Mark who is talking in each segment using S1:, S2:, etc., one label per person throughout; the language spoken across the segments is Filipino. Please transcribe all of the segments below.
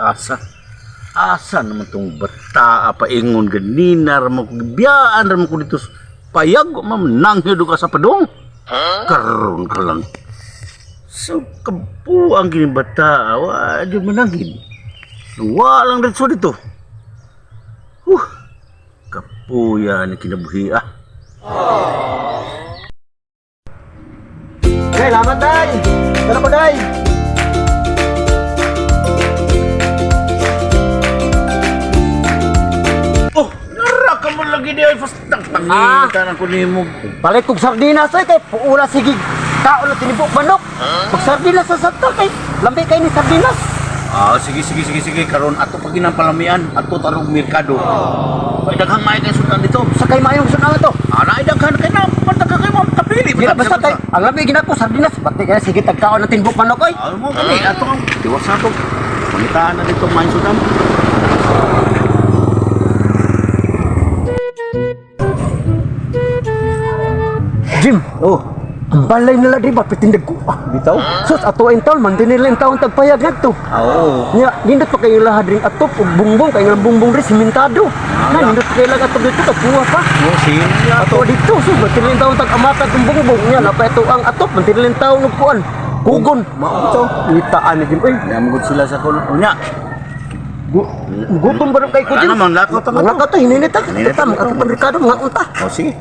S1: asa naman tong bata paingon ganina ra mo biyaan ra mo ko dito payag mamnang hido ka sa padong karon ka lang so kabuang gini bata wa di manangin wa lang dito kapuya ni kinabuhi
S2: Day, lamat day! Dala ko day!
S1: Oh, nara ka mo lagi di ay fastang tangitan ako nimo.
S2: Palit kong sardinas ay kay puula sige tao na tinibok manok. Pag sardinas sa sakta kay lambi kay ni sardinas.
S1: Sige karon ato pag ginapalamian ato tarong merkado. Ay daghang may kay sultan dito.
S2: Sakay mayong sunang to.
S1: Ana ay daghan kay na mataka kay mo tapili.
S2: Bila basta kay ang lambi ginako sardinas pati kay sige tagkaon na tinibok manok ay.
S1: Ano mo kani ato ang diwas na to. Pangitaan na dito may sultan.
S2: Jim, ang balay nila di ba pitindag ko bitaw. Sus ato ang taon man din nila ang taon tagpayag ngadto. Nya nindot pa kayo lahad ring atop ug bungbong kay nga bungbong ri simentado. Na nindot kayo lang atop dito kapuha pa. Ato dito sus batilin taon tag amata kung bungbong nya napay ito ang atop batilin taon ug kuan. Kugon, mao bitaw. Nitaan ni Jim ay.
S1: Namugod sila sa kuno nya.
S2: Gutom ba kay ko Jim?
S1: Ano man lakaw ta
S2: Mga kato hininit ta. Kita mga atop Ricardo mga unta.
S1: sige.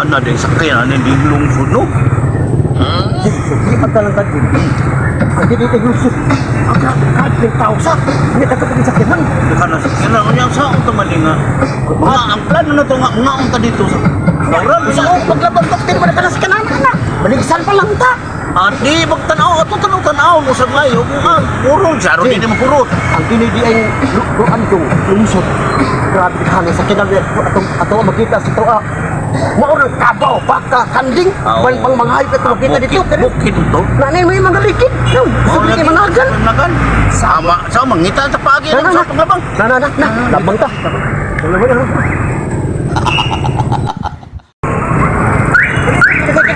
S1: Na din sakyan ni linglong puno.
S2: Hindi pagkalantan din. Ang hindi lusot. Ang kahit tao sa. Hindi ka kapag sa kinan.
S1: Dekan na sakyan na unyang sa unta maninga. Mga ang plano na to nga unta dito sa sauran
S2: Sa ako, paglabag doktor mo na ka na sa kinan na. Baligisan pa lang ta.
S1: Di magtanaw ato tanaw mo sa layo nga puro jaro di mo puro.
S2: Ang pinidi ay luan kong lusot. Grabe ka na sa kinan. Atong makita sa toa. Maurang kabaw, baka, kanding. Pang mga hype ito makita dito.
S1: Bukid ito.
S2: Nanay may mga likid. Sabi kay managan.
S1: Sama mangita sa pagi sa panglabang.
S2: Labang ta.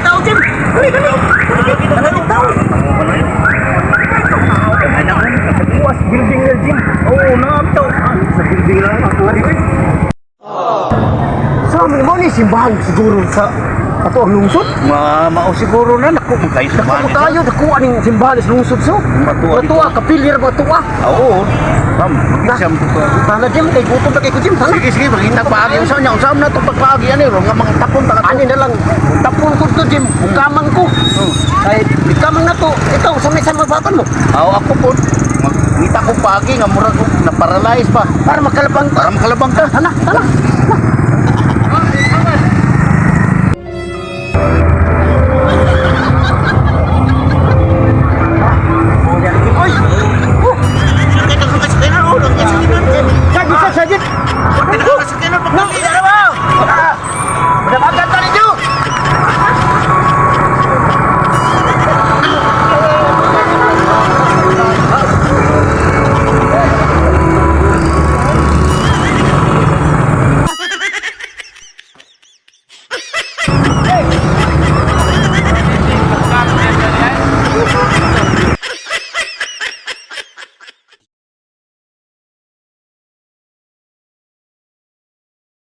S2: Tao, Jim. Dali. Tao. Buwas building na, Jim.
S1: Oo, nato. Sa building lang ako.
S2: Sa amin mo ni simbahan siguro sa ato ang lungsod.
S1: Mao siguro na nako magkay sa
S2: Dako tayo dako aning simbahan sa lungsod so. Matua kapilir matua.
S1: Oo. Magisam to pa.
S2: Sana Jim kay gutom na kay ko Jim. Sana.
S1: Sige, magita paagi usaw nya. Usaw na to pagpaagi ani ro nga mga tapon ta.
S2: Ani na lang tapon ko to Jim. Bukamang ko. Kay bukamang na to. Ikaw sa may baton mo.
S1: Ako po. Ngita ko paagi nga murag ko na paralyze pa.
S2: Para makalabang
S1: ka.
S2: Sana.